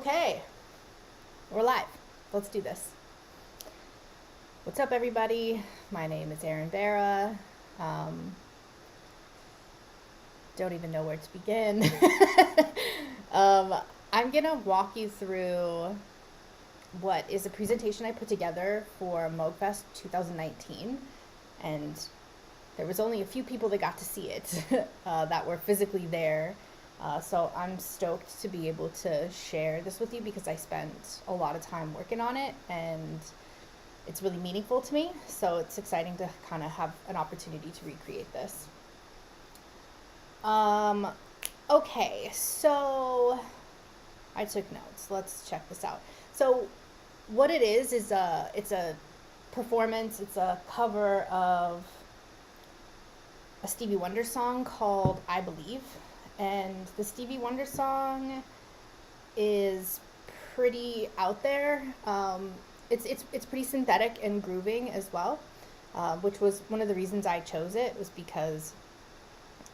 Okay, we're live. Let's do this. What's up, everybody? My name is Erin Barra. Don't even know where to begin. I'm gonna walk you through what is a presentation I put together for MoogFest 2019, and there was only a few people that got to see it that were physically there. So I'm stoked to be able to share this with you because I spent a lot of time working on it and it's really meaningful to me. So it's exciting to kind of have an opportunity to recreate this. Okay, so I took notes. Let's check this out. So what it is it's a performance. It's a cover of a Stevie Wonder song called I Believe. And the Stevie Wonder song is pretty out there. It's pretty synthetic and grooving as well, which was one of the reasons I chose it, was because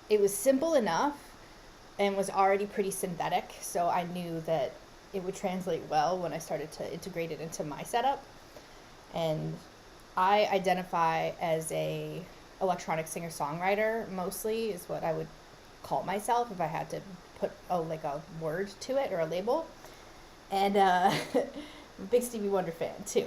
it was simple enough and was already pretty synthetic, so I knew that it would translate well when I started to integrate it into my setup. And I identify as a electronic singer-songwriter, mostly, is what I would call myself if I had to put a word to it or a label. And I'm a big Stevie Wonder fan too.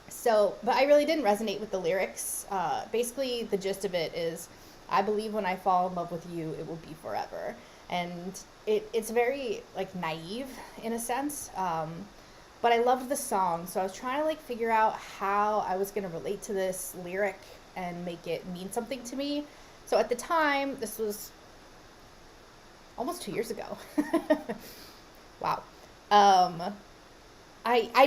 So, but I really didn't resonate with the lyrics. Basically, the gist of it is, I believe when I fall in love with you, it will be forever. And it's very naive in a sense. But I loved the song, so I was trying to figure out how I was going to relate to this lyric and make it mean something to me. So at the time, this was almost 2 years ago. Wow. I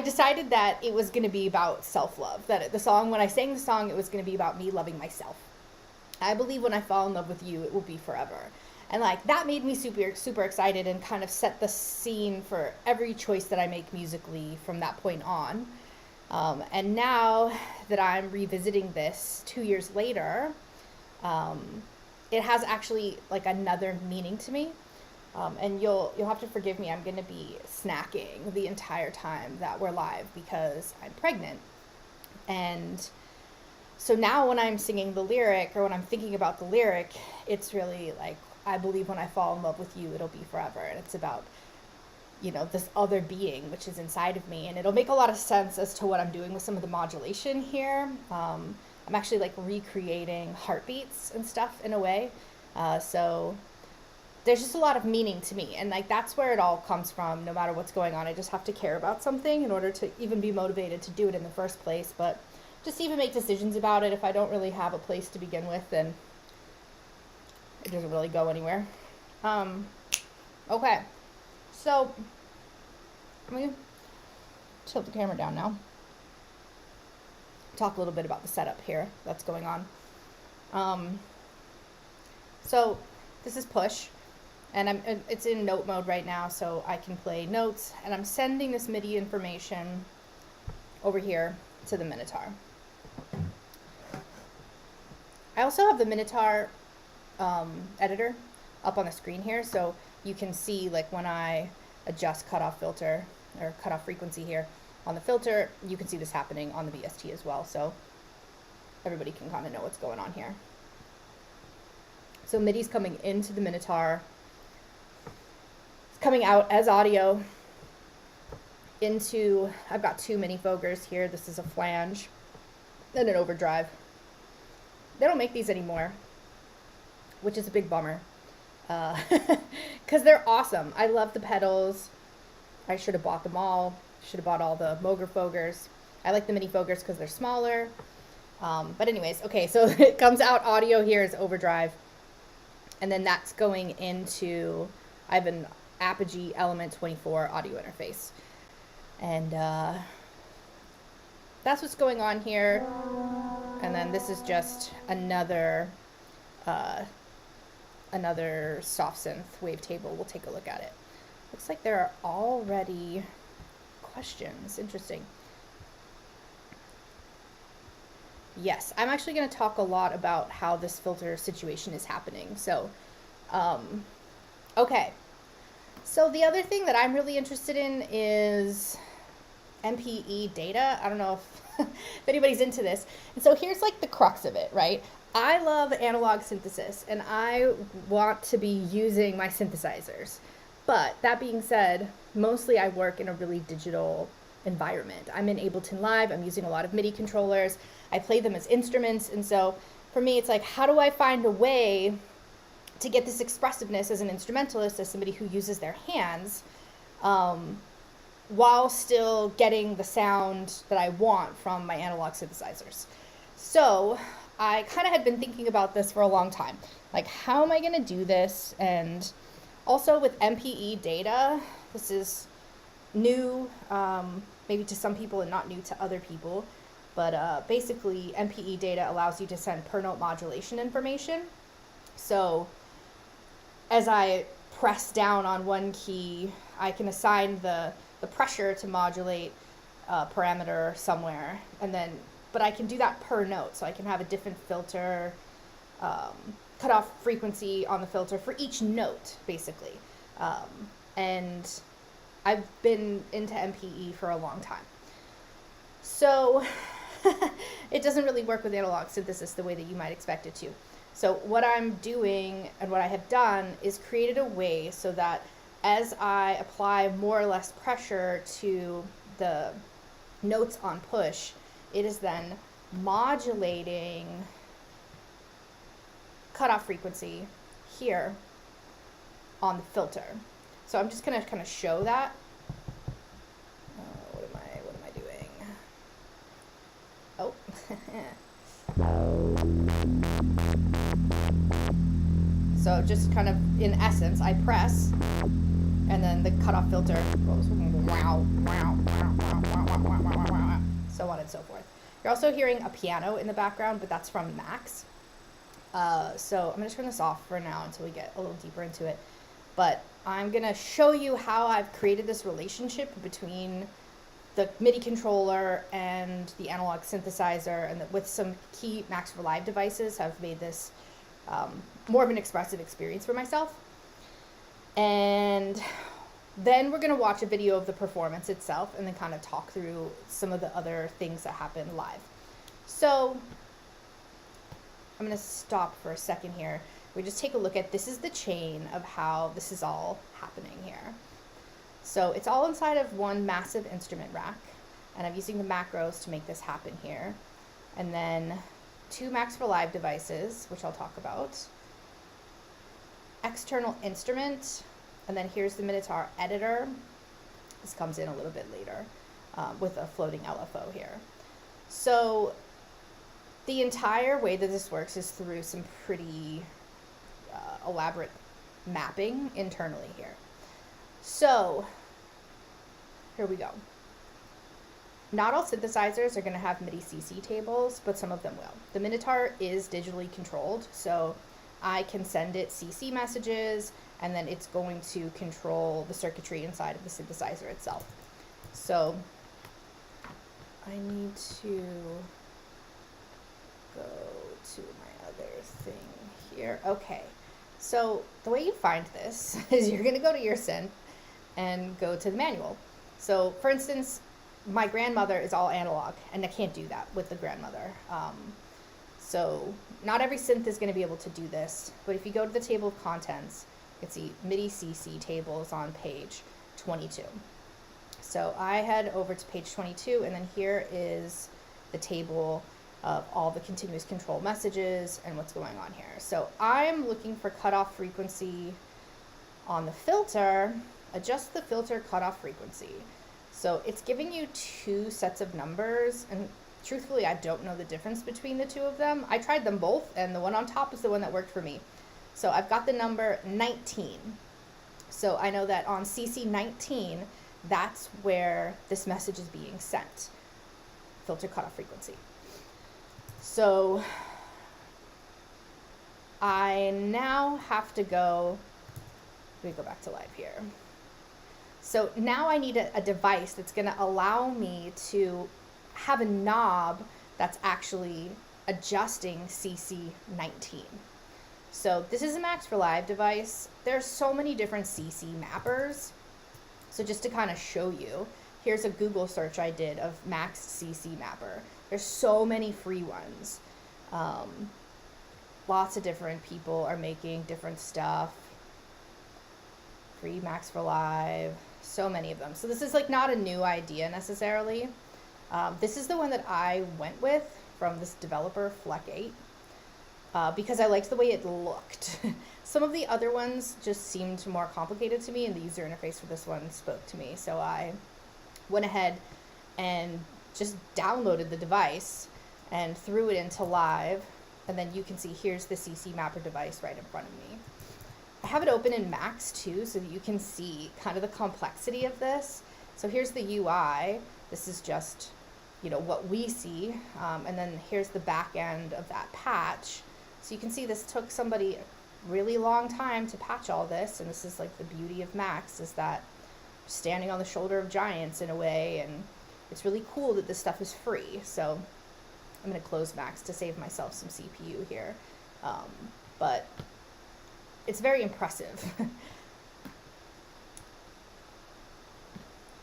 decided that it was going to be about self-love. That the song, when I sang the song, it was going to be about me loving myself. I believe when I fall in love with you, it will be forever. And that made me super, super excited and kind of set the scene for every choice that I make musically from that point on. And now that I'm revisiting this 2 years later, it has actually another meaning to me. And you'll have to forgive me. I'm going to be snacking the entire time that we're live because I'm pregnant. And so now when I'm singing the lyric, or when I'm thinking about the lyric, it's really I believe when I fall in love with you, it'll be forever. And it's about, this other being, which is inside of me. And it'll make a lot of sense as to what I'm doing with some of the modulation here. I'm actually recreating heartbeats and stuff in a way. So there's just a lot of meaning to me. And that's where it all comes from. No matter what's going on, I just have to care about something in order to even be motivated to do it in the first place. But just even make decisions about it, if I don't really have a place to begin with, then it doesn't really go anywhere. Okay. So I'm going to tilt the camera down now. Talk a little bit about the setup here that's going on. So this is Push, and it's in note mode right now, so I can play notes, and I'm sending this MIDI information over here to the Minitaur. I also have the Minitaur editor up on the screen here, so you can see when I adjust cutoff filter or cutoff frequency here on the filter, you can see this happening on the VST as well, so everybody can kind of know what's going on here. So MIDI's coming into the Minitaur. It's coming out as audio into, I've got two Minifoogers here. This is a flange and an overdrive. They don't make these anymore, which is a big bummer, because they're awesome. I love the pedals. I should have bought them all. Should have bought all the Minifoogers. I like the Minifoogers because they're smaller. But anyways, okay, so it comes out audio here as overdrive. And then that's going into, I have an Apogee Element 24 audio interface. And that's what's going on here. And then this is just another soft synth wavetable. We'll take a look at it. Looks like there are already questions. Interesting. Yes, I'm actually going to talk a lot about how this filter situation is happening. So, okay. So the other thing that I'm really interested in is Mpe Data. I don't know if anybody's into this. And so here's like the crux of it, right? I love analog synthesis and I want to be using my synthesizers. But that being said, mostly I work in a really digital environment. I'm in Ableton Live, I'm using a lot of MIDI controllers, I play them as instruments, and so for me it's like, how do I find a way to get this expressiveness as an instrumentalist, as somebody who uses their hands, while still getting the sound that I want from my analog synthesizers. So I kind of had been thinking about this for a long time. Like, how am I going to do this? And also with Mpe Data, this is new, maybe to some people and not new to other people, but basically Mpe Data allows you to send per note modulation information. So as I press down on one key, I can assign the pressure to modulate a parameter somewhere, and then, but I can do that per note, so I can have a different filter, cutoff frequency on the filter for each note, basically. And I've been into Mpe for a long time. So it doesn't really work with analog synthesis the way that you might expect it to. So what I'm doing and what I have done is created a way so that as I apply more or less pressure to the notes on push, it is then modulating cutoff frequency here on the filter. So I'm just gonna kind of show that. What am I doing? Oh. So just kind of, in essence, I press, and then the cutoff filter goes wow, wow, wow, wow, wow, wow, wow, wow, wow, so on and so forth. You're also hearing a piano in the background, but that's from Max. So I'm gonna turn this off for now until we get a little deeper into it. But I'm gonna show you how I've created this relationship between the MIDI controller and the analog synthesizer, and with some key Max for Live devices, I've made this more of an expressive experience for myself. And then we're going to watch a video of the performance itself and then kind of talk through some of the other things that happen live. So I'm going to stop for a second here. We just take a look at, this is the chain of how this is all happening here. So it's all inside of one massive instrument rack, and I'm using the macros to make this happen here. And then 2 Max for Live devices, which I'll talk about, external instrument, and then here's the Minitaur editor. This comes in a little bit later with a floating LFO here. So the entire way that this works is through some pretty elaborate mapping internally here. So here we go. Not all synthesizers are going to have MIDI CC tables, but some of them will. The Minitaur is digitally controlled, so I can send it CC messages, and then it's going to control the circuitry inside of the synthesizer itself. So I need to go to my other thing here. Okay, so the way you find this is you're going to go to your synth and go to the manual. So for instance, my grandmother is all analog, and I can't do that with the grandmother. So not every synth is going to be able to do this, but if you go to the table of contents, you can see MIDI CC tables on page 22. So I head over to page 22, and then here is the table of all the continuous control messages and what's going on here. So I'm looking for cutoff frequency on the filter, adjust the filter cutoff frequency. So it's giving you 2 sets of numbers, and truthfully, I don't know the difference between the 2 of them. I tried them both, and the one on top is the one that worked for me. So I've got the number 19. So I know that on CC 19, that's where this message is being sent. Filter cutoff frequency. So I now have to go, let me go back to live here. So now I need a device that's going to allow me to have a knob that's actually adjusting CC 19. So this is a Max for Live device. There's so many different CC mappers. So just to kind of show you, here's a Google search I did of Max CC mapper. There's so many free ones. Lots of different people are making different stuff. Free Max for Live, so many of them. So this is like not a new idea necessarily. This is the one that I went with from this developer, Fleck 8, because I liked the way it looked. Some of the other ones just seemed more complicated to me, and the user interface for this one spoke to me. So I went ahead and just downloaded the device and threw it into Live, and then you can see here's the CC Mapper device right in front of me. I have it open in Max too, so that you can see kind of the complexity of this. So here's the UI. This is just, you know, what we see, and then here's the back end of that patch. So you can see this took somebody a really long time to patch all this, and this is like the beauty of Max, is that standing on the shoulder of giants in a way, and it's really cool that this stuff is free. So I'm going to close Max to save myself some CPU here, but it's very impressive.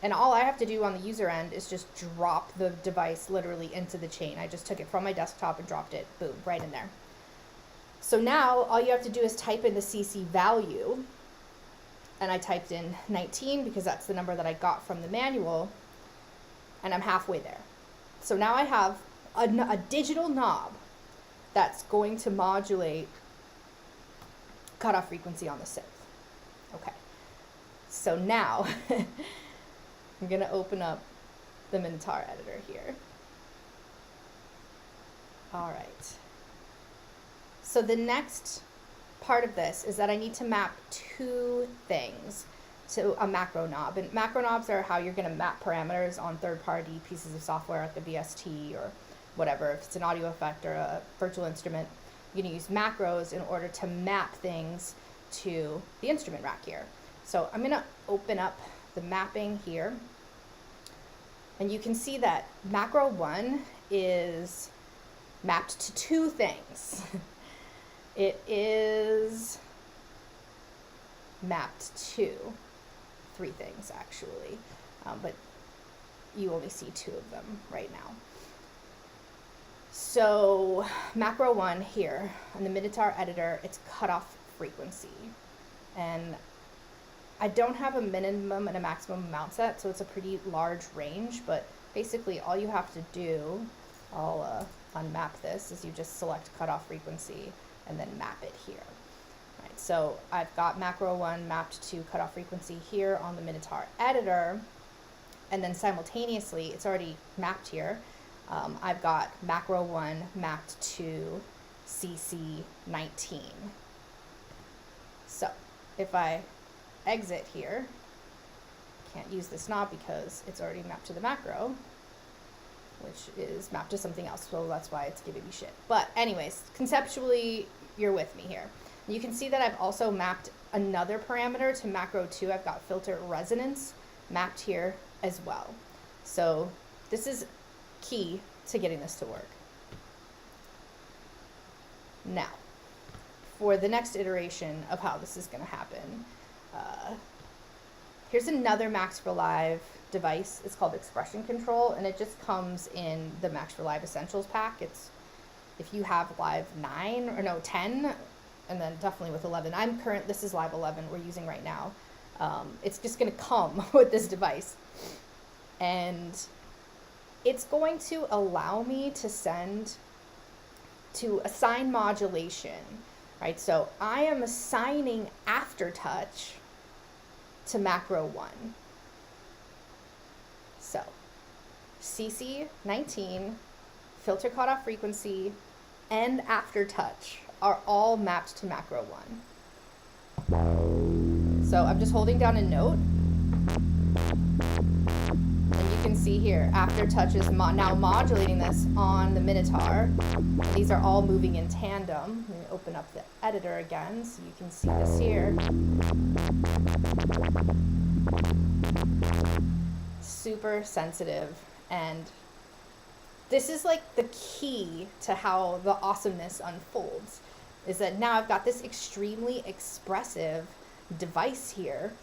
And all I have to do on the user end is just drop the device literally into the chain. I just took it from my desktop and dropped it, boom, right in there. So now all you have to do is type in the CC value, and I typed in 19 because that's the number that I got from the manual, and I'm halfway there. So now I have a digital knob that's going to modulate cutoff frequency on the synth. Okay, so now I'm going to open up the Minitaur editor here. All right. So the next part of this is that I need to map two things to a macro knob. And macro knobs are how you're going to map parameters on third-party pieces of software like a VST or whatever. If it's an audio effect or a virtual instrument, you're going to use macros in order to map things to the instrument rack here. So I'm going to open up the mapping here, and you can see that macro 1 is mapped to two things. It is mapped to three things actually, but you only see two of them right now. So macro 1 here on the Minitaur editor, it's cutoff frequency, and I don't have a minimum and a maximum amount set, so it's a pretty large range, but basically all you have to do, I'll unmap this, is you just select cutoff frequency and then map it here. Right, so I've got macro 1 mapped to cutoff frequency here on the Minitaur editor, and then simultaneously, it's already mapped here, I've got macro 1 mapped to CC 19. So if I exit here, can't use this knob because it's already mapped to the macro, which is mapped to something else, so that's why it's giving me shit. But anyways, conceptually, you're with me here. You can see that I've also mapped another parameter to macro 2. I've got filter resonance mapped here as well. So this is key to getting this to work. Now, for the next iteration of how this is going to happen, here's another Max for Live device. It's called Expression Control, and it just comes in the Max for Live Essentials pack. It's if you have Live 9 or no 10, and then definitely with 11. This is Live 11 we're using right now. It's just going to come with this device, and it's going to allow me to assign modulation, right? So I am assigning aftertouch to macro 1. So CC 19, filter cutoff frequency, and aftertouch are all mapped to macro 1. So I'm just holding down a note, and you can see here, aftertouch is now modulating this on the Minitaur. These are all moving in tandem. Let me open up the editor again so you can see this here. Super sensitive, and this is like the key to how the awesomeness unfolds, is that now I've got this extremely expressive device here,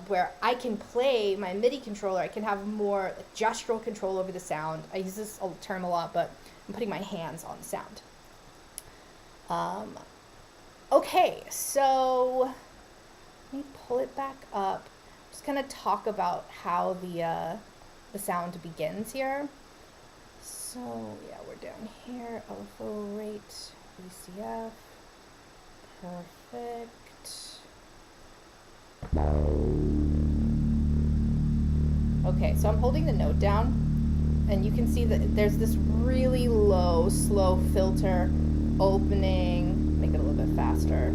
where I can play my MIDI controller. I can have more gestural control over the sound. I use this term a lot, but I'm putting my hands on the sound. Okay, so let me pull it back up. Just kind of talk about how the sound begins here. So yeah, we're down here. LFO rate, VCF, perfect. Okay, so I'm holding the note down, and you can see that there's this really low, slow filter opening. Make it a little bit faster.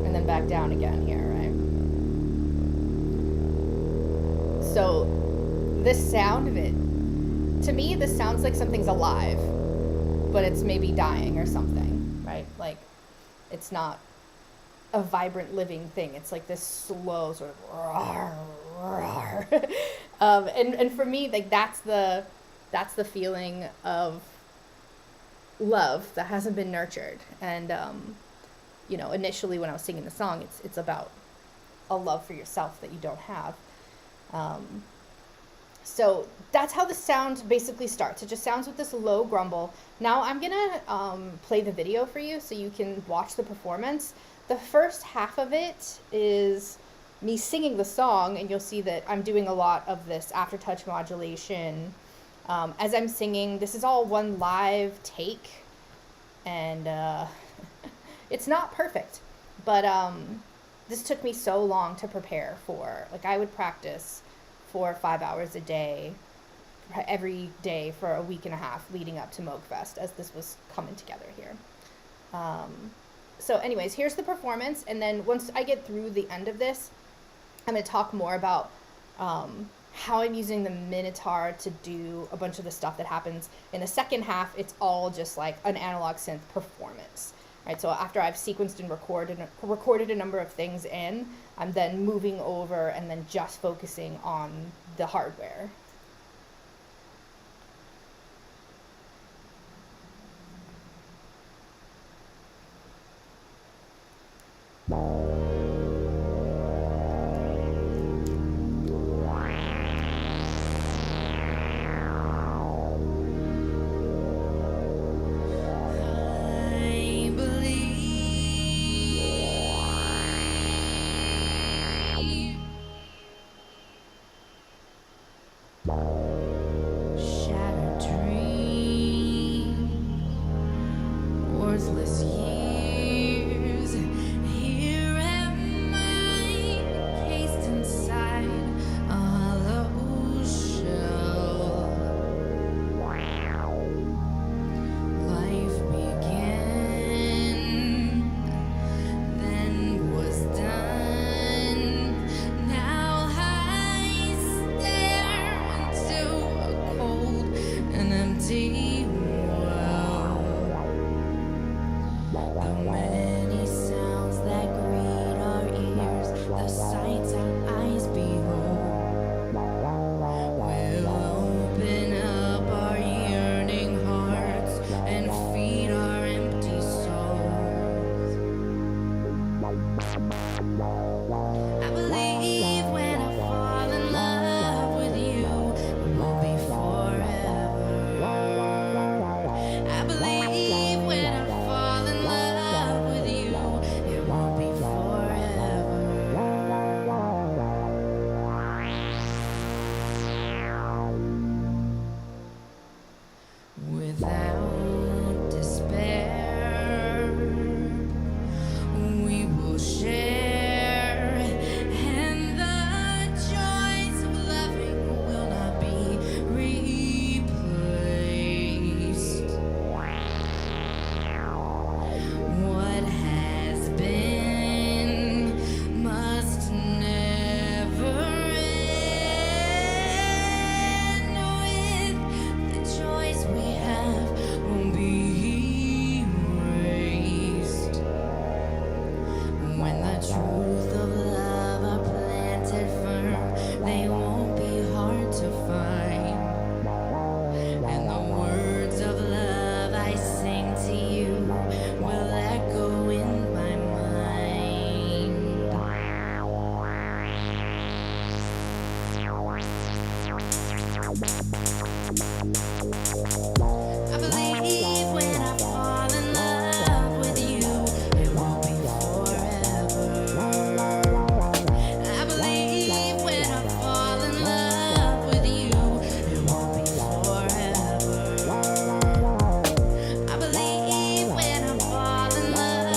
And then back down again here, right? So this sound of it, to me, this sounds like something's alive, but it's maybe dying or something, right? Like, it's not a vibrant living thing. It's like this slow sort of roar, roar. And for me, like, that's the feeling of love that hasn't been nurtured. And you know, initially when I was singing the song, it's about a love for yourself that you don't have. So that's how the sound basically starts. It just sounds with this low grumble. Now I'm gonna play the video for you so you can watch the performance. The first half of it is me singing the song, and you'll see that I'm doing a lot of this aftertouch modulation. As I'm singing, this is all one live take, and it's not perfect, but this took me so long to prepare for. Like, I would practice 4 or 5 hours a day, every day for a week and a half leading up to Moogfest, as this was coming together here. So anyways, here's the performance, and then once I get through the end of this, I'm going to talk more about how I'm using the Minitaur to do a bunch of the stuff that happens. In the second half, it's all just like an analog synth performance. Right, so after I've sequenced and recorded a number of things in, I'm then moving over and then just focusing on the hardware. Worthless years here I believe when I fall in love with you, it won't be forever. I believe when I fall in love with you, it won't be forever. I believe when I fall in love,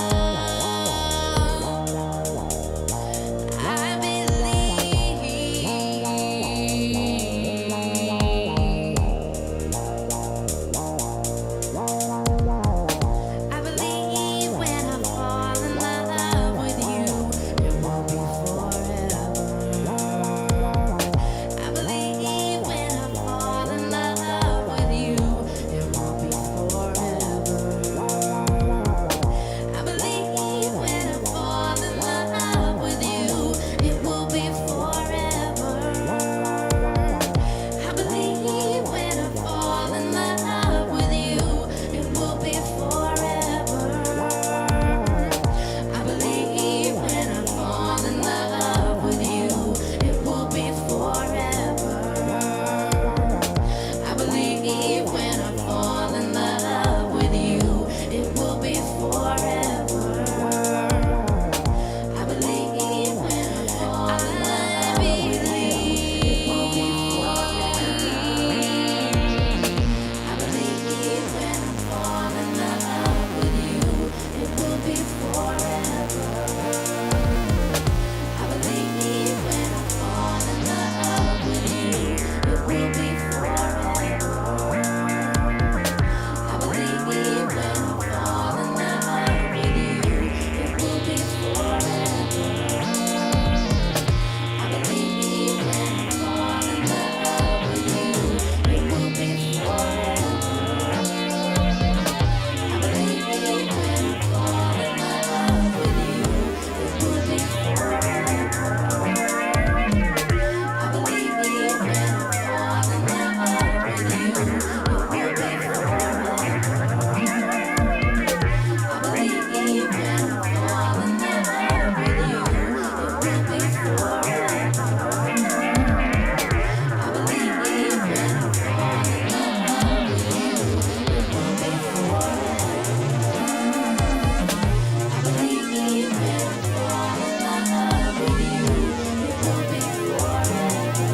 I believe when I fall in love with you, it won't be forever. I believe when I fall in love with you, it won't be forever. I believe when I fall in love with you, it will be forever. I believe when I fall in love with you, it will be forever. I believe when I fall in love with you, it will be forever. I believe when I fall in love with you, it will be forever. I believe when I fall in love with you, it will be forever. I believe when I fall in love with you, it will be forever. I believe when I fall in love with you, it will be forever. I believe when I fall in love with you, it will be forever. I believe when I fall in love with you, it will be forever. I believe when I fall in love with you, it will be forever. I believe when I fall in love with you, it will be forever. I believe when I fall in love with you, it will be forever. I believe when I fall in love with you, it will be forever.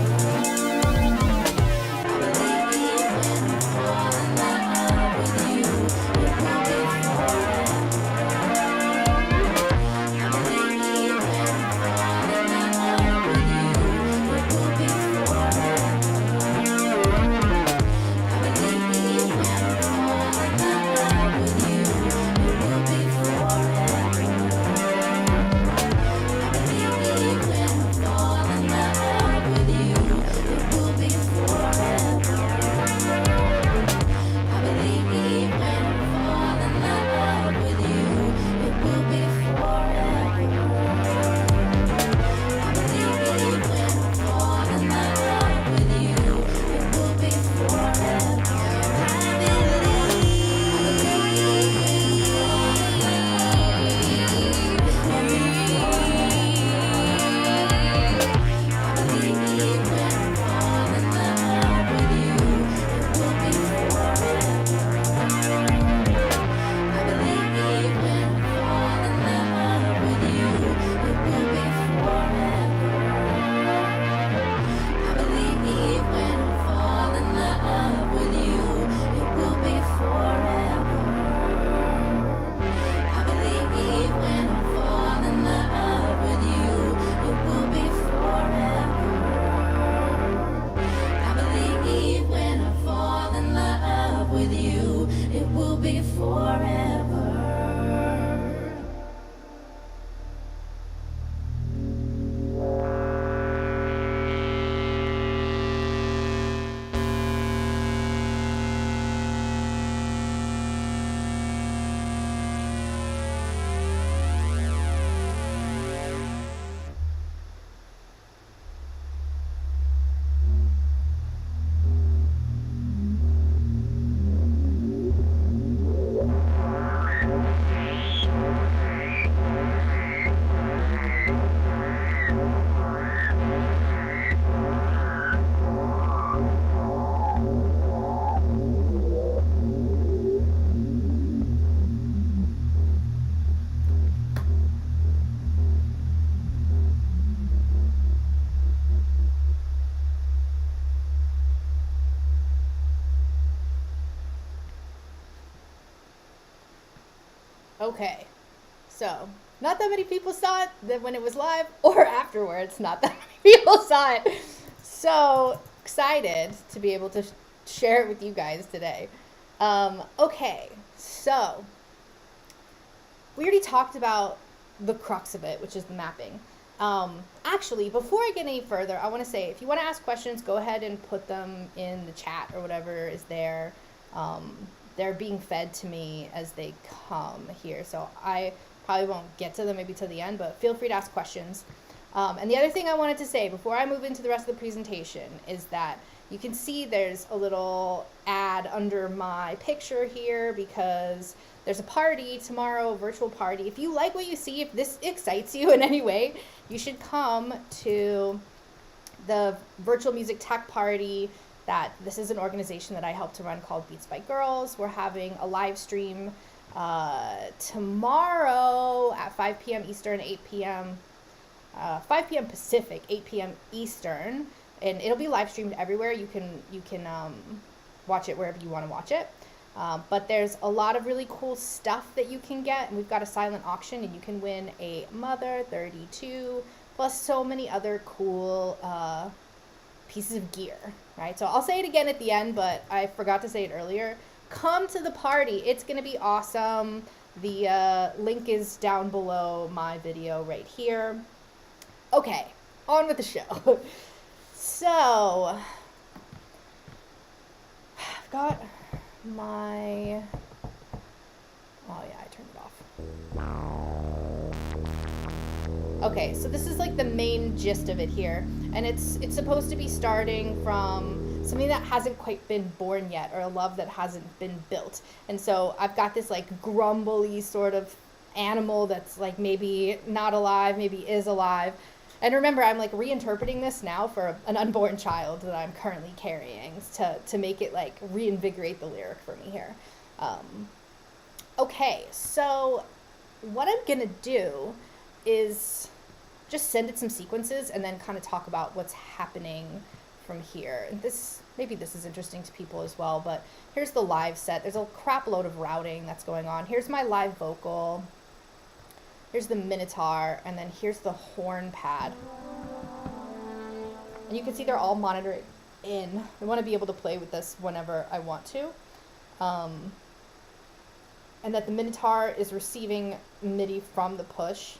I believe when I fall in love with you, it will be forever. I believe when I fall in love with you, it will be forever. I believe when I fall in love with you, it will be forever. I believe when I fall in love with you, it will be forever. I believe when I fall in love with you, it will be forever. I believe when I fall in love with you, it will be forever. I believe when I fall in love with you, it will be forever. I believe when I fall in love with you, it will be forever. I believe when I fall in love with you, it will be forever. I believe when I fall in love with you, it will be forever. I believe when I fall in love with you, it will be forever. I believe when I fall in love with you, it will be forever. Okay, so not that many people saw it then when it was live or afterwards. Not that many people saw it. So excited to be able to share it with you guys today. Okay, so we already talked about the crux of it, which is the mapping. Actually, before I get any further, I want to say if you want to ask questions, go ahead and put them in the chat or whatever is there. They're being fed to me as they come here, so I probably won't get to them maybe till the end, but feel free to ask questions. And the other thing I wanted to say before I move into the rest of the presentation is that you can see there's a little ad under my picture here because there's a party tomorrow, a virtual party. If you like what you see, if this excites you in any way, you should come to the virtual music tech party. That this is an organization that I help to run called Beats by Girlz. We're having a live stream tomorrow at 5 p.m. Eastern, 8 p.m. 5 p.m. Pacific, 8 p.m. Eastern, and it'll be live streamed everywhere. You can watch it wherever you want to watch it. But there's a lot of really cool stuff that you can get, and we've got a silent auction, and you can win a Mother 32 plus so many other cool pieces of gear, right? So I'll say it again at the end, but I forgot to say it earlier. Come to the party. It's going to be awesome. The link is down below my video right here. Okay, on with the show. So, I've got my, oh yeah, I turned it off. Okay, so this is like the main gist of it here, and it's supposed to be starting from something that hasn't quite been born yet, or a love that hasn't been built. And so I've got this like grumbly sort of animal that's like maybe not alive, maybe is alive. And remember, I'm like reinterpreting this now for an unborn child that I'm currently carrying to make it like reinvigorate the lyric for me here. Okay, so what I'm gonna do is just send it some sequences and then kind of talk about what's happening from here. And maybe this is interesting to people as well, but here's the live set. There's a crap load of routing that's going on. Here's my live vocal. Here's the Minitaur, and then here's the horn pad. And you can see they're all monitored in. I want to be able to play with this whenever I want to. And that the Minitar is receiving MIDI from the push.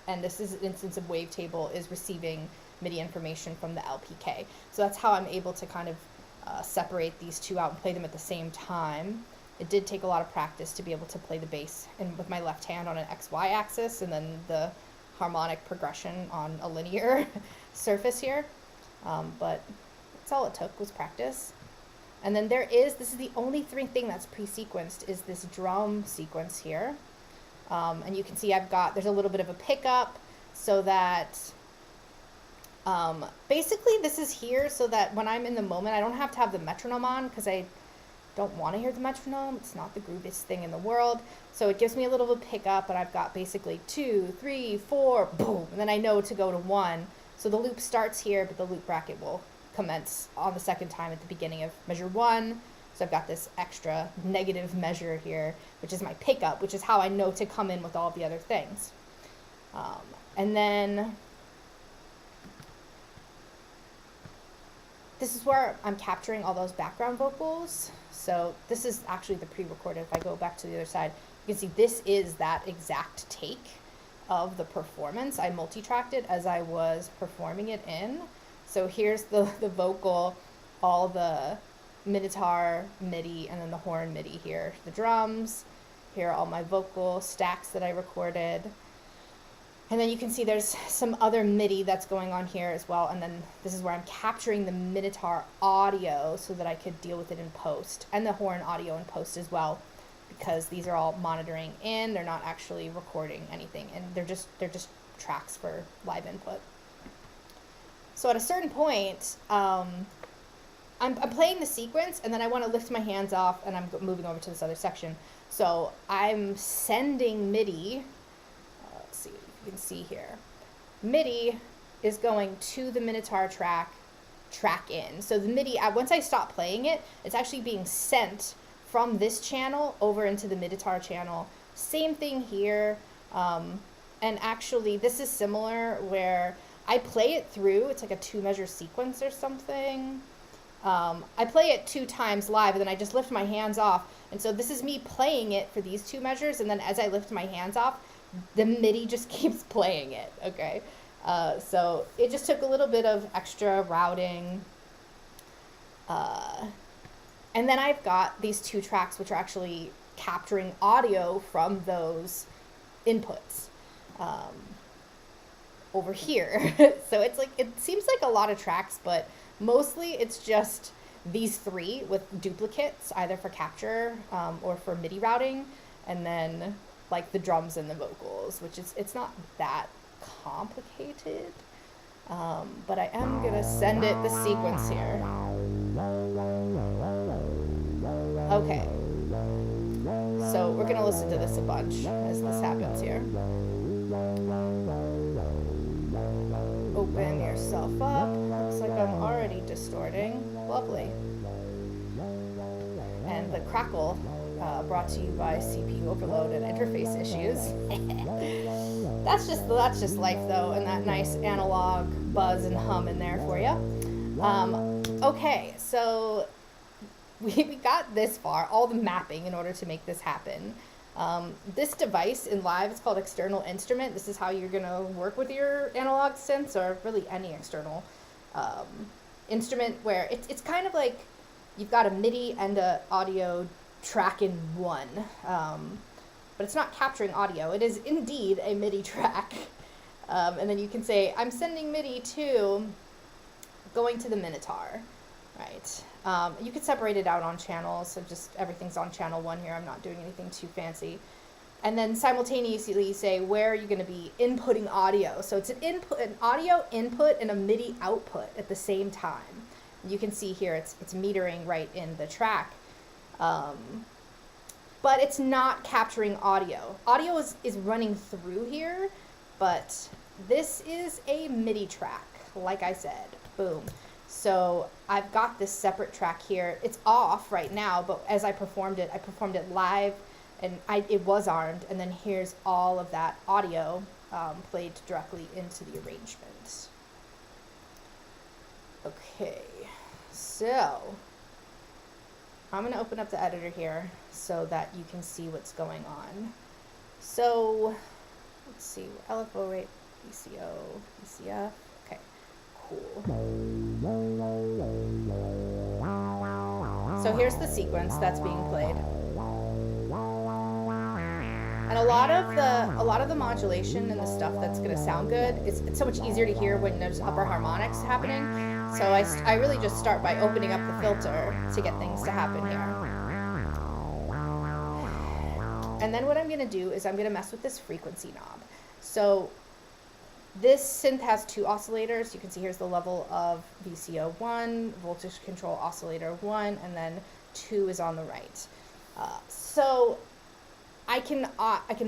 And this is an instance of Wavetable is receiving MIDI information from the LPK. So that's how I'm able to kind of separate these two out and play them at the same time. It did take a lot of practice to be able to play the bass and with my left hand on an XY axis and then the harmonic progression on a linear surface here. But that's all it took was practice. And then this is the only thing that's pre-sequenced is this drum sequence here. And you can see there's a little bit of a pickup so that, basically this is here so that when I'm in the moment, I don't have to have the metronome on because I don't want to hear the metronome. It's not the grooviest thing in the world. So it gives me a little bit of pickup, and I've got basically 2, 3, 4, boom, and then I know to go to 1. So the loop starts here, but the loop bracket will commence on the second time at the beginning of measure 1. So I've got this extra negative measure here, which is my pickup, which is how I know to come in with all the other things. And then this is where I'm capturing all those background vocals. So this is actually the pre-recorded. If I go back to the other side, you can see this is that exact take of the performance. I multi-tracked it as I was performing it in. So here's the vocal, all the Minitaur MIDI, and then the horn MIDI here. The drums, here are all my vocal stacks that I recorded. And then you can see there's some other MIDI that's going on here as well. And then this is where I'm capturing the Minitaur audio so that I could deal with it in post, and the horn audio in post as well, because these are all monitoring in. They're not actually recording anything, and they're just tracks for live input. So at a certain point, I'm playing the sequence, and then I want to lift my hands off, and I'm moving over to this other section. So I'm sending MIDI. Let's see. You can see here, MIDI is going to the Minitaur track in. So the MIDI, once I stop playing it, it's actually being sent from this channel over into the Minitaur channel Same thing here. And actually, this is similar where I play it through. It's like a 2-measure sequence or something. I play it 2 times live, and then I just lift my hands off. And so this is me playing it for these 2 measures, and then as I lift my hands off, the MIDI just keeps playing it, okay? So it just took a little bit of extra routing. And then I've got these 2 tracks which are actually capturing audio from those inputs over here. So it's like, it seems like a lot of tracks, but mostly it's just these 3 with duplicates, either for capture or for MIDI routing, and then like the drums and the vocals, which is, it's not that complicated. But I am gonna send it the sequence here. Okay. So we're gonna listen to this a bunch as this happens here. Open yourself up. Looks like I'm already distorting. Lovely. And the crackle brought to you by CPU overload and interface issues. That's just life though, and that nice analog buzz and hum in there for you. Okay, so we got this far, all the mapping in order to make this happen. This device in live is called external instrument. This is how you're gonna work with your analog synths, or really any external instrument, where it's kind of like you've got a MIDI and a audio track in one, but it's not capturing audio. It is indeed a MIDI track. And then you can say, I'm sending MIDI to going to the Minitaur, right? You could separate it out on channels, so just everything's on channel 1 here. I'm not doing anything too fancy. And then simultaneously say, where are you going to be inputting audio? So it's an audio input and a MIDI output at the same time. You can see here it's metering right in the track. But it's not capturing audio. Audio is running through here, but this is a MIDI track, like I said. Boom. So I've got this separate track here. It's off right now, but as I performed it live, and it was armed, and then here's all of that audio played directly into the arrangement. Okay, so I'm going to open up the editor here so that you can see what's going on. So let's see, LFO rate, VCO, VCF. Okay, cool. So here's the sequence that's being played. And a lot of the modulation and the stuff that's going to sound good, it's so much easier to hear when there's upper harmonics happening. So I really just start by opening up the filter to get things to happen here. And then what I'm going to do is I'm going to mess with this frequency knob. So this synth has 2 oscillators. You can see here's the level of VCO 1, voltage control oscillator 1, and then 2 is on the right. So I can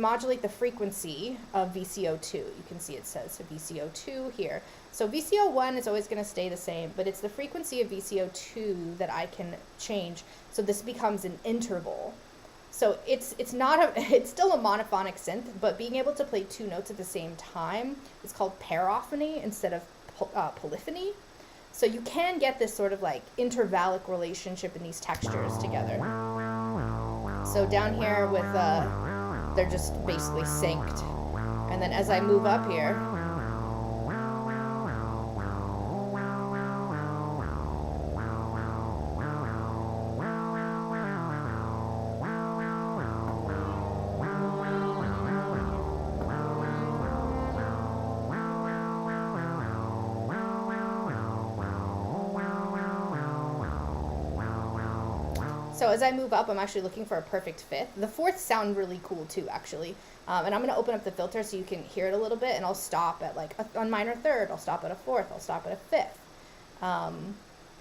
modulate the frequency of VCO2. You can see it says VCO2 here. So VCO1 is always going to stay the same, but it's the frequency of VCO2 that I can change. So this becomes an interval. So it's still a monophonic synth, but being able to play 2 notes at the same time is called parophony instead of polyphony. So you can get this sort of like intervallic relationship in these textures together. So down here with, they're just basically synced. And then as I move up here, so as I move up, I'm actually looking for a perfect fifth. The fourths sound really cool too, actually. And I'm going to open up the filter so you can hear it a little bit, and I'll stop at like a minor third, I'll stop at a fourth, I'll stop at a fifth.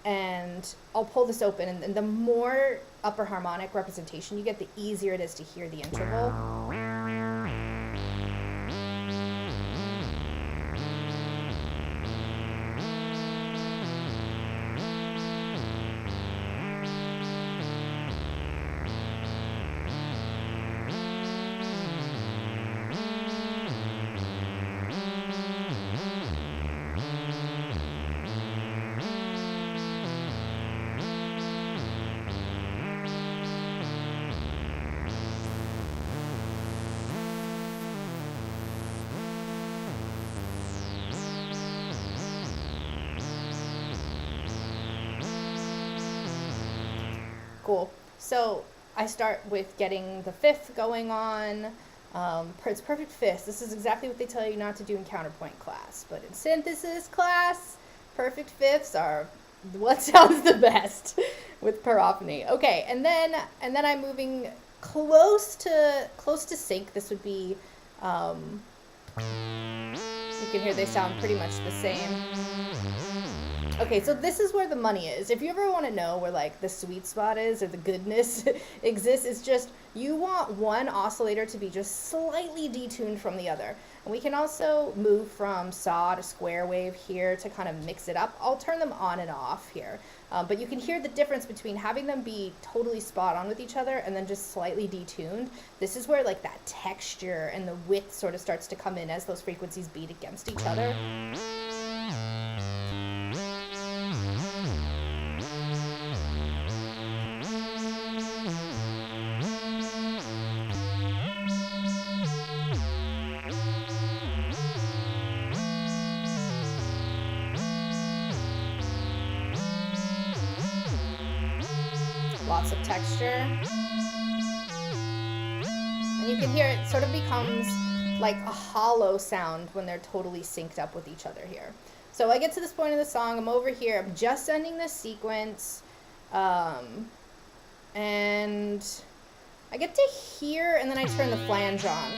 And I'll pull this open, and the more upper harmonic representation you get, the easier it is to hear the interval. Cool. So I start with getting the fifth going on. It's perfect fifths. This is exactly what they tell you not to do in counterpoint class. But in synthesis class, perfect fifths are what sounds the best with parophony. Okay, and then I'm moving close to sync. This would be, you can hear they sound pretty much the same. Okay, so this is where the money is. If you ever want to know where like the sweet spot is or the goodness exists, it's just you want one oscillator to be just slightly detuned from the other. And we can also move from saw to square wave here to kind of mix it up. I'll turn them on and off here. But you can hear the difference between having them be totally spot on with each other and then just slightly detuned. This is where like that texture and the width sort of starts to come in as those frequencies beat against each other. Lots of texture. And you can hear it sort of becomes like a hollow sound when they're totally synced up with each other here. So I get to this point of the song, I'm over here, I'm just ending this sequence, and I get to hear, and then I turn the flange on.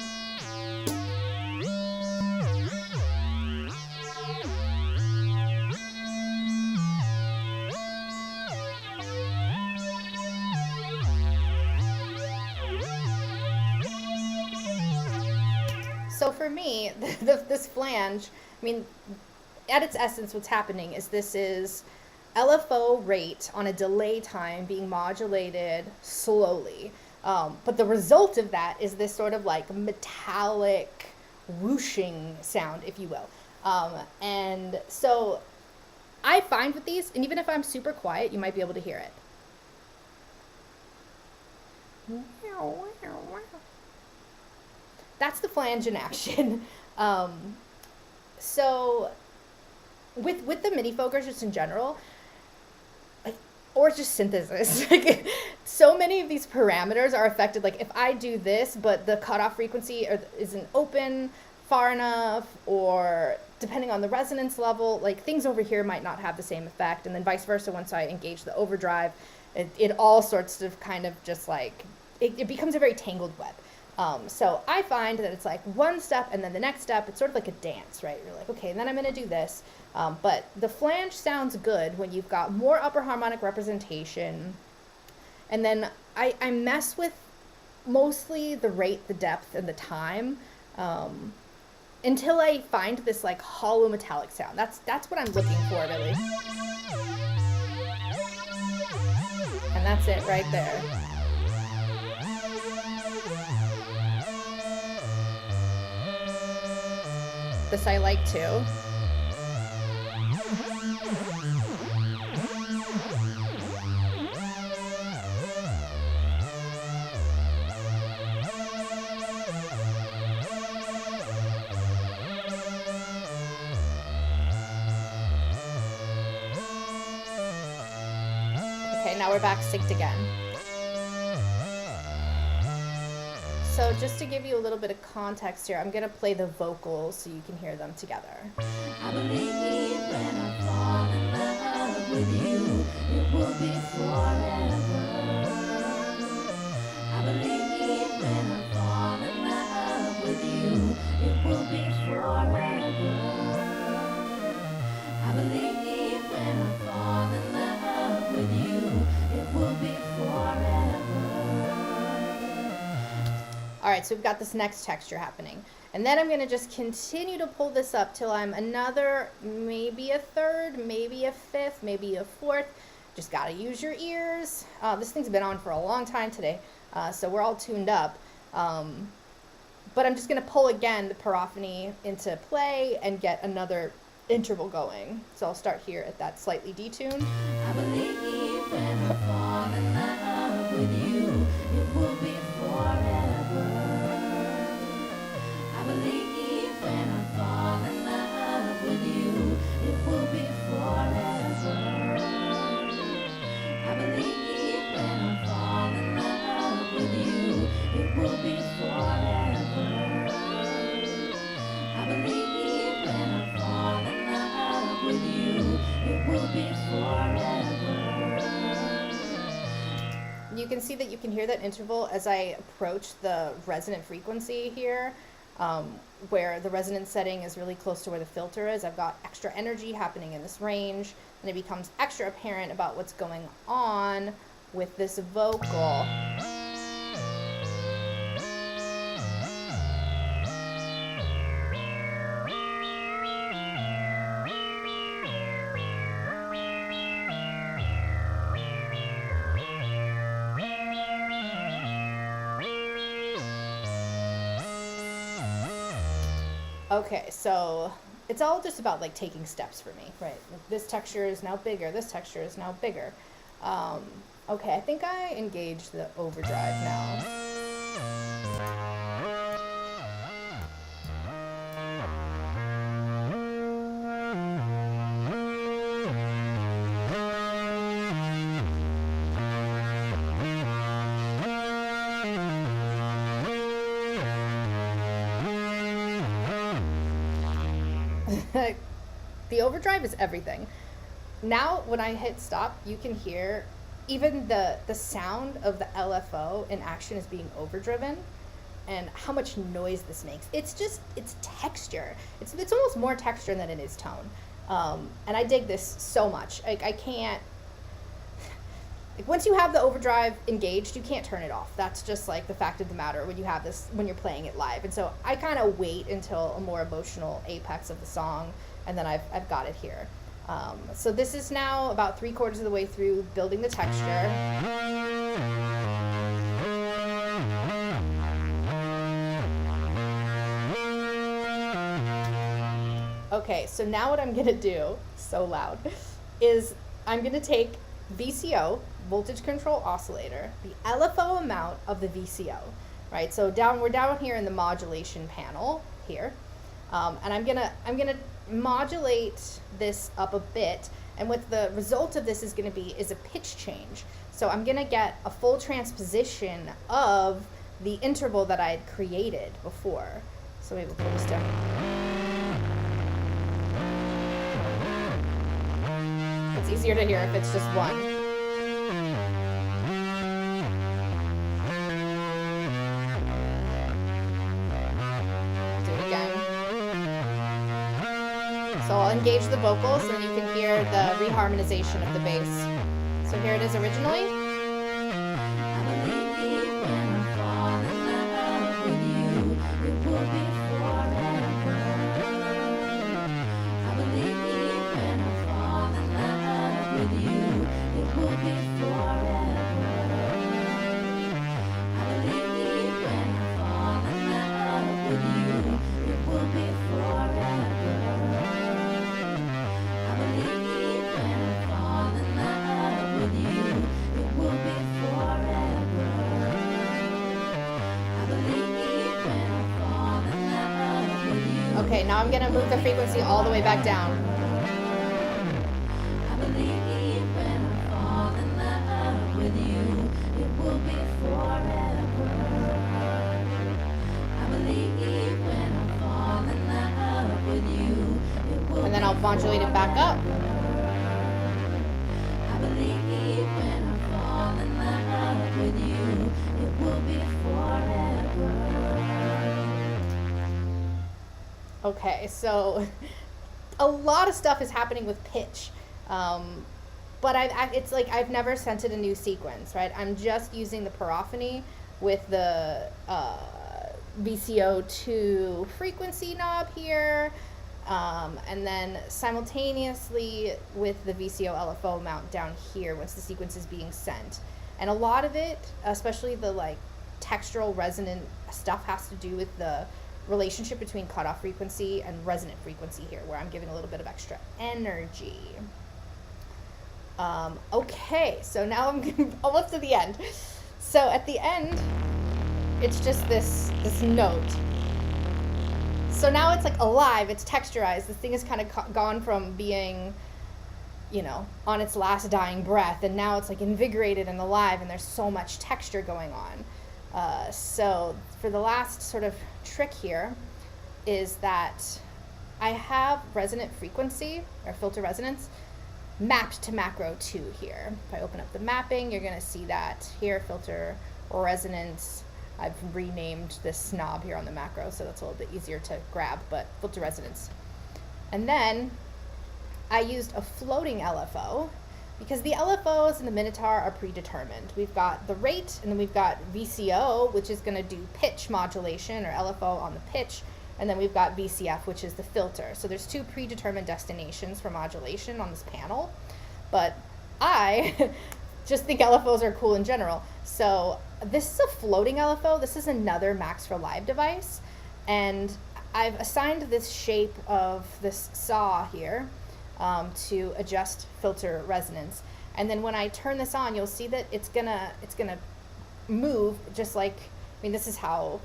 So for me, this flange, I mean, at its essence, what's happening is this is LFO rate on a delay time being modulated slowly. But the result of that is this sort of like metallic whooshing sound, if you will. And so I find with these, and even if I'm super quiet, you might be able to hear it. That's the flange in action. So with the Minifoogers just in general, like, or just synthesis, like, so many of these parameters are affected. Like if I do this, but the cutoff frequency isn't open far enough, or depending on the resonance level, like things over here might not have the same effect, and then vice versa. Once I engage the overdrive, it all sorts of kind of just like, it becomes a very tangled web. So I find that it's like one step and then the next step. It's sort of like a dance, right? You're like, okay, and then I'm going to do this. But the flange sounds good when you've got more upper harmonic representation. And then I mess with mostly the rate, the depth, and the time until I find this like hollow metallic sound. That's what I'm looking for, really. And that's it right there. This I like too. Okay, now we're back synced again. So just to give you a little bit of context here, I'm going to play the vocals so you can hear them together. I believe when I fall in love with you, it will be forever. I believe when I fall in love with you, it will be forever. I believe when I fall in love with you, it will be forever. All right, so we've got this next texture happening. And then I'm going to just continue to pull this up till I'm another, maybe a third, maybe a fifth, maybe a fourth. Just got to use your ears. This thing's been on for a long time today, so we're all tuned up. But I'm just going to pull again the parophony into play and get another interval going. So I'll start here at that slightly detuned. I believe when I fall in love with you, it will be forever. I believe when I fall in love with you, it will be forever. I believe when I you can see that you can hear that interval as I approach the resonant frequency here, where the resonance setting is really close to where the filter is. I've got extra energy happening in this range, and it becomes extra apparent about what's going on with this vocal. Okay, so it's all just about like taking steps for me, right? Like, this texture is now bigger, this texture is now bigger. Okay, I think I engaged the overdrive now. The overdrive is everything. Now when I hit stop, you can hear even the sound of the LFO in action is being overdriven, and how much noise this makes. It's texture. It's almost more texture than it is tone. And I dig this so much. I can't, like, once you have the overdrive engaged, you can't turn it off. That's just like the fact of the matter when you have this, when you're playing it live. And so I kind of wait until a more emotional apex of the song, and then I've got it here. So this is now about 3/4 of the way through building the texture. Okay, so now what I'm gonna do, so loud, is I'm gonna take VCO, voltage control oscillator, the LFO amount of the VCO, right? So we're down here in the modulation panel here, and I'm gonna modulate this up a bit, and what the result of this is gonna be is a pitch change. So I'm gonna get a full transposition of the interval that I had created before. So maybe we'll pull this down. It's easier to hear if it's just one. Do it again. So I'll engage the vocals so you can hear the reharmonization of the bass. So here it is originally. Okay, now I'm gonna move the frequency all the way back down. And then I'll modulate it back up. Okay, so a lot of stuff is happening with pitch, but it's like I've never sent it a new sequence, right? I'm just using the parophony with the VCO2 frequency knob here, and then simultaneously with the VCO LFO mount down here once the sequence is being sent. And a lot of it, especially the like textural resonant stuff, has to do with the relationship between cutoff frequency and resonant frequency here, where I'm giving a little bit of extra energy. Okay, so now I'm almost to the end. So at the end, it's just this note. So now it's like alive, it's texturized. This thing has kind of gone from being, you know, on its last dying breath, and now it's like invigorated and alive, and there's so much texture going on. So for the last sort of trick here is that I have resonant frequency or filter resonance mapped to macro 2 here. If I open up the mapping, you're going to see that here, filter resonance. I've renamed this knob here on the macro, so that's a little bit easier to grab, but filter resonance. And then I used a floating LFO because the LFOs in the Minitaur are predetermined. We've got the rate, and then we've got VCO, which is going to do pitch modulation, or LFO on the pitch, and then we've got VCF, which is the filter. So there's 2 predetermined destinations for modulation on this panel, but I just think LFOs are cool in general. So this is a floating LFO. This is another Max for Live device, and I've assigned this shape of this saw here to adjust filter resonance. And then when I turn this on, you'll see that it's gonna move just like, I mean, this is how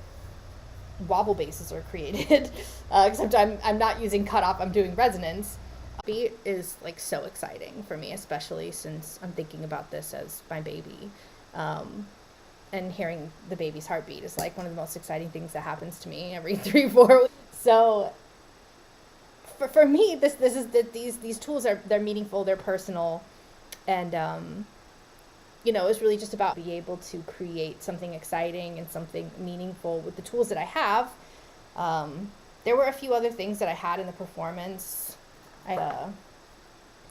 wobble basses are created, except I'm not using cutoff, I'm doing resonance. Beat is like so exciting for me, especially since I'm thinking about this as my baby. And hearing the baby's heartbeat is like one of the most exciting things that happens to me every 3-4 weeks. So for me, these tools they're meaningful, they're personal, and it's really just about being able to create something exciting and something meaningful with the tools that I have. There were a few other things that I had in the performance. I had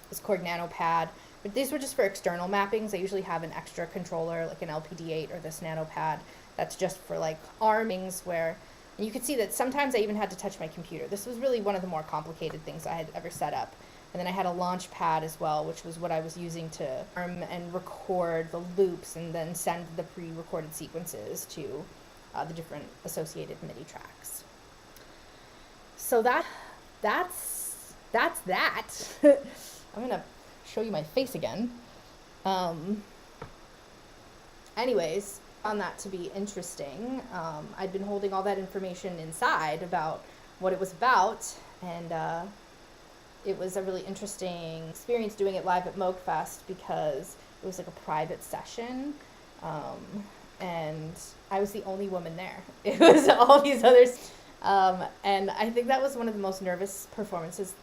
this Korg Nano pad, but these were just for external mappings. I usually have an extra controller, like an LPD8 or this Nano pad, that's just for like armings where, and you could see that sometimes I even had to touch my computer. This was really one of the more complicated things I had ever set up. And then I had a launch pad as well, which was what I was using to arm and record the loops and then send the pre-recorded sequences to the different associated MIDI tracks. So that's that. I'm gonna show you my face again. Anyways, found that to be interesting. I'd been holding all that information inside about what it was about, and it was a really interesting experience doing it live at Moogfest because it was like a private session, and I was the only woman there. It was all these others, and I think that was one of the most nervous performances,